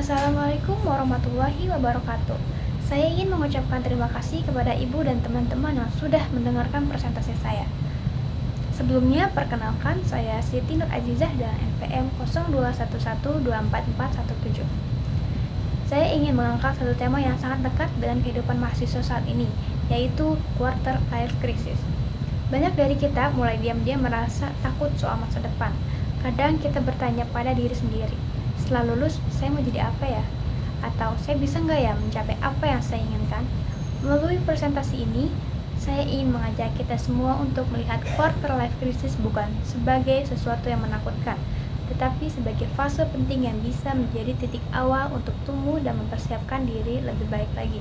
Assalamualaikum warahmatullahi wabarakatuh. Saya ingin mengucapkan terima kasih kepada Ibu dan teman-teman yang sudah mendengarkan presentasi saya. Sebelumnya, perkenalkan saya Siti Nur Azizah dengan NPM 0211244417. Saya ingin mengangkat satu tema yang sangat dekat dengan kehidupan mahasiswa saat ini, yaitu quarter life crisis. Banyak dari kita mulai diam-diam merasa takut soal masa depan. Kadang kita bertanya pada diri sendiri, setelah lulus, saya mau jadi apa ya? Atau saya bisa nggak ya mencapai apa yang saya inginkan? Melalui presentasi ini, saya ingin mengajak kita semua untuk melihat quarter life crisis bukan sebagai sesuatu yang menakutkan, tetapi sebagai fase penting yang bisa menjadi titik awal untuk tumbuh dan mempersiapkan diri lebih baik lagi.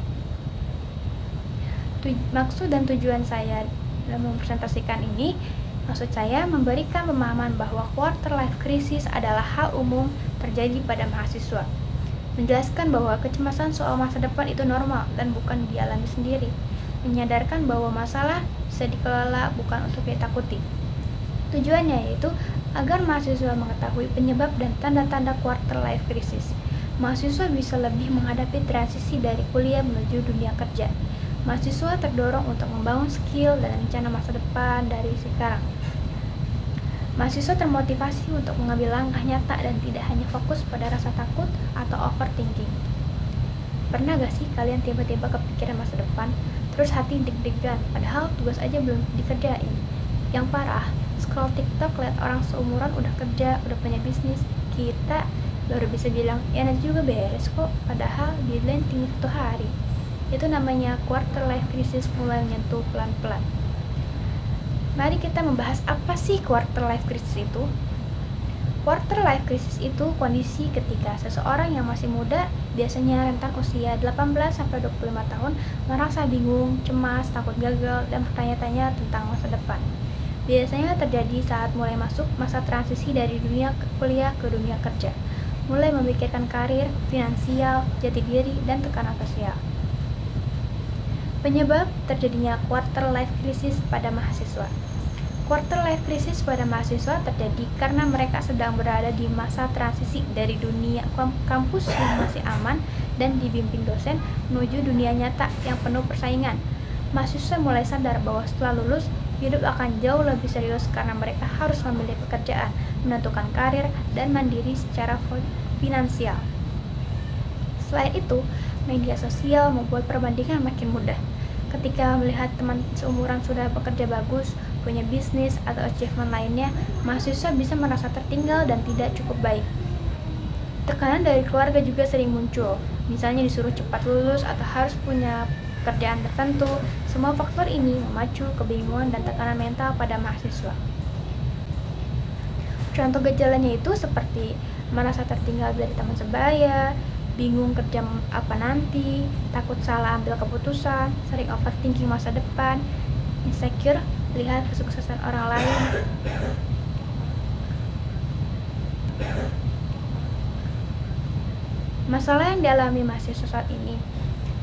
Maksud dan tujuan saya dalam mempresentasikan ini, maksud saya memberikan pemahaman bahwa quarter life crisis adalah hal umum terjadi pada mahasiswa. Menjelaskan bahwa kecemasan soal masa depan itu normal dan bukan dialami sendiri. Menyadarkan bahwa masalah bisa dikelola bukan untuk ditakuti. Tujuannya yaitu agar mahasiswa mengetahui penyebab dan tanda-tanda quarter life crisis. Mahasiswa bisa lebih menghadapi transisi dari kuliah menuju dunia kerja. Mahasiswa terdorong untuk membangun skill dan rencana masa depan dari sekarang. Mahasiswa termotivasi untuk mengambil langkah nyata dan tidak hanya fokus pada rasa takut atau overthinking. Pernah gak sih kalian tiba-tiba kepikiran masa depan, terus hati deg-degan, padahal tugas aja belum dikerjain? Yang parah, scroll TikTok lihat orang seumuran udah kerja, udah punya bisnis, kita baru bisa bilang, ya nanti juga beres kok, padahal deadline tinggal 1 hari. Itu namanya quarter life crisis mulai menyentuh pelan-pelan. Mari kita membahas apa sih quarter life crisis itu. Quarter life crisis itu kondisi ketika seseorang yang masih muda, biasanya rentang usia 18-25 tahun, merasa bingung, cemas, takut gagal, dan bertanya-tanya tentang masa depan. Biasanya terjadi saat mulai masuk masa transisi dari dunia kuliah ke dunia kerja, mulai memikirkan karir, finansial, jati diri, dan tekanan sosial. Penyebab terjadinya quarter life crisis pada mahasiswa. Quarter life crisis pada mahasiswa terjadi karena mereka sedang berada di masa transisi dari dunia kampus yang masih aman dan dibimbing dosen menuju dunia nyata yang penuh persaingan. Mahasiswa mulai sadar bahwa setelah lulus, hidup akan jauh lebih serius karena mereka harus memilih pekerjaan, menentukan karir, dan mandiri secara finansial. Selain itu, media sosial membuat perbandingan makin mudah. Ketika melihat teman seumuran sudah bekerja bagus, punya bisnis atau achievement lainnya, mahasiswa bisa merasa tertinggal dan tidak cukup baik. Tekanan dari keluarga juga sering muncul, misalnya disuruh cepat lulus atau harus punya pekerjaan tertentu. Semua faktor ini memacu kebingungan dan tekanan mental pada mahasiswa. Contoh gejalanya itu seperti merasa tertinggal dari teman sebaya, bingung kerja apa nanti, takut salah ambil keputusan, sering overthinking masa depan, insecure lihat kesuksesan orang lain. Masalah yang dialami mahasiswa saat ini.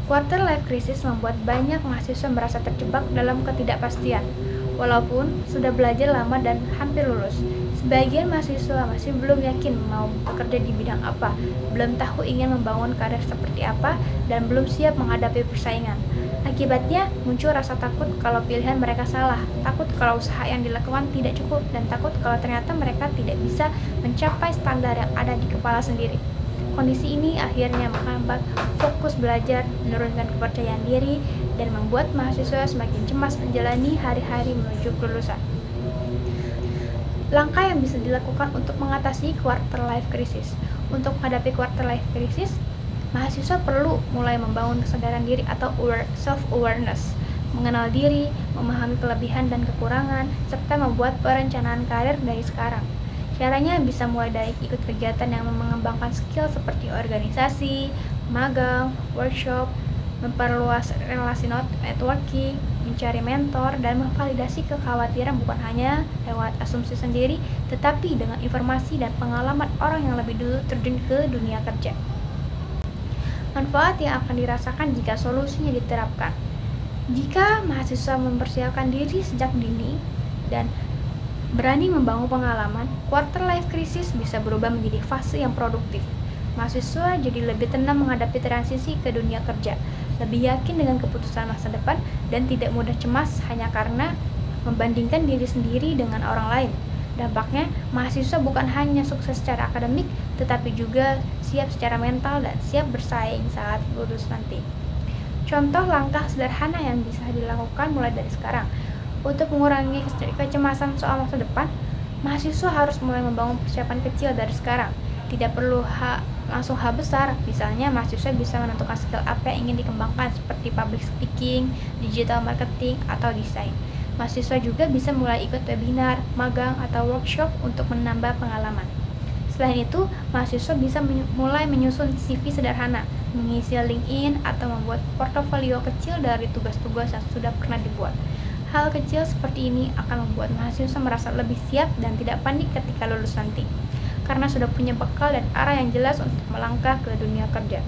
Quarter life crisis membuat banyak mahasiswa merasa terjebak dalam ketidakpastian. Walaupun sudah belajar lama dan hampir lulus, sebagian mahasiswa masih belum yakin mau bekerja di bidang apa, belum tahu ingin membangun karir seperti apa, dan belum siap menghadapi persaingan. Akibatnya, muncul rasa takut kalau pilihan mereka salah, takut kalau usaha yang dilakukan tidak cukup, dan takut kalau ternyata mereka tidak bisa mencapai standar yang ada di kepala sendiri. Kondisi ini akhirnya menghambat fokus belajar, menurunkan kepercayaan diri, dan membuat mahasiswa semakin cemas menjalani hari-hari menuju kelulusan. Langkah yang bisa dilakukan untuk mengatasi quarter life crisis. Untuk menghadapi quarter life crisis, mahasiswa perlu mulai membangun kesadaran diri atau self-awareness, mengenal diri, memahami kelebihan dan kekurangan, serta membuat perencanaan karir dari sekarang. Caranya bisa mulai dari ikut kegiatan yang mengembangkan skill seperti organisasi, magang, workshop, memperluas relasi networking, mencari mentor, dan memvalidasi kekhawatiran bukan hanya lewat asumsi sendiri, tetapi dengan informasi dan pengalaman orang yang lebih dulu terjun ke dunia kerja. Manfaat yang akan dirasakan jika solusinya diterapkan. Jika mahasiswa mempersiapkan diri sejak dini dan berani membangun pengalaman, quarter life crisis bisa berubah menjadi fase yang produktif. Mahasiswa jadi lebih tenang menghadapi transisi ke dunia kerja, lebih yakin dengan keputusan masa depan, dan tidak mudah cemas hanya karena membandingkan diri sendiri dengan orang lain. Dampaknya, mahasiswa bukan hanya sukses secara akademik, tetapi juga siap secara mental dan siap bersaing saat lulus nanti. Contoh langkah sederhana yang bisa dilakukan mulai dari sekarang. Untuk mengurangi kecemasan soal masa depan, mahasiswa harus mulai membangun persiapan kecil dari sekarang. Tidak perlu langsung hal besar. Misalnya, mahasiswa bisa menentukan skill apa yang ingin dikembangkan seperti public speaking, digital marketing, atau desain. Mahasiswa juga bisa mulai ikut webinar, magang, atau workshop untuk menambah pengalaman. Selain itu, mahasiswa bisa mulai menyusun CV sederhana, mengisi LinkedIn, atau membuat portofolio kecil dari tugas-tugas yang sudah pernah dibuat. Hal kecil seperti ini akan membuat mahasiswa merasa lebih siap dan tidak panik ketika lulus nanti, karena sudah punya bekal dan arah yang jelas untuk melangkah ke dunia kerja.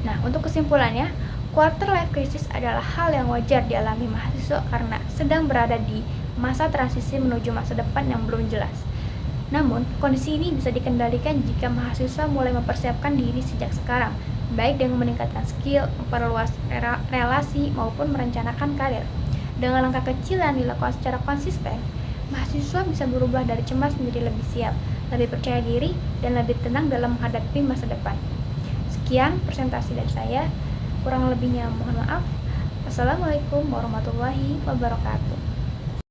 Nah, untuk kesimpulannya, quarter life crisis adalah hal yang wajar dialami mahasiswa karena sedang berada di masa transisi menuju masa depan yang belum jelas. Namun, kondisi ini bisa dikendalikan jika mahasiswa mulai mempersiapkan diri sejak sekarang, baik dengan meningkatkan skill, memperluas relasi, maupun merencanakan karir. Dengan langkah kecil yang dilakukan secara konsisten, mahasiswa bisa berubah dari cemas menjadi lebih siap, lebih percaya diri, dan lebih tenang dalam menghadapi masa depan. Sekian presentasi dari saya. Kurang lebihnya mohon maaf. Assalamualaikum warahmatullahi wabarakatuh.